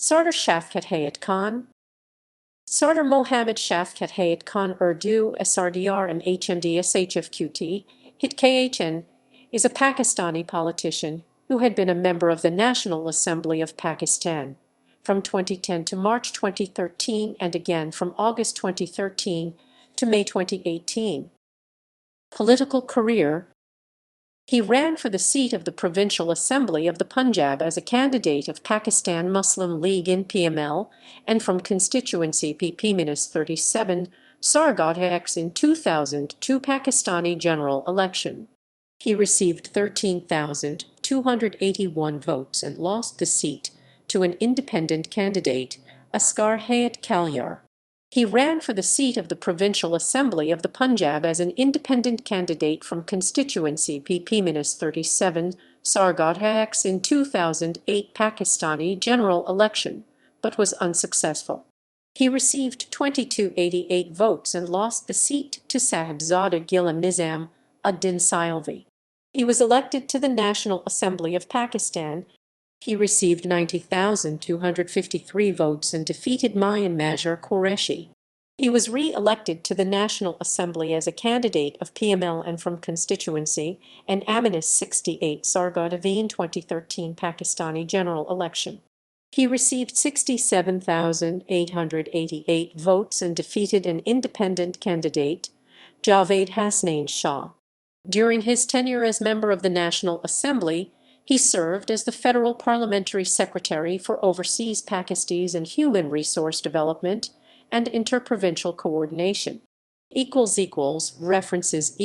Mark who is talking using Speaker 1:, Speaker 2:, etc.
Speaker 1: Sardar Shafqat Hayat Khan. Sardar Mohammed Shafqat Hayat Khan Urdu Sardar MHMD SHFQT Hit KHN is a Pakistani politician who had been a member of the National Assembly of Pakistan from 2010 to March 2013 and again from August 2013 to May 2018. Political career. He ran for the seat of the Provincial Assembly of the Punjab as a candidate of Pakistan Muslim League in PML and from constituency PP-37 Sardar in 2002 Pakistani general election. He received 13,281 votes and lost the seat to an independent candidate, Shafqat Hayat. He ran for the seat of the Provincial Assembly of the Punjab as an independent candidate from constituency PP-37 Sardar in 2008 Pakistani general election, but was unsuccessful. He received 2,288 votes and lost the seat to Sahibzada Ghulam Nizam ad-Din Silvi. He was elected to the National Assembly of Pakistan. He received 90,253 votes and defeated Mian Mazhar Qureshi. He was re-elected to the National Assembly as a candidate of PML and from constituency and Aminis 68 Sardar in 2013 Pakistani general election. He received 67,888 votes and defeated an independent candidate, Javed Hasnain Shah. During his tenure as member of the National Assembly, he served as the Federal Parliamentary Secretary for Overseas Pakistan and Human Resource Development and Interprovincial Coordination. References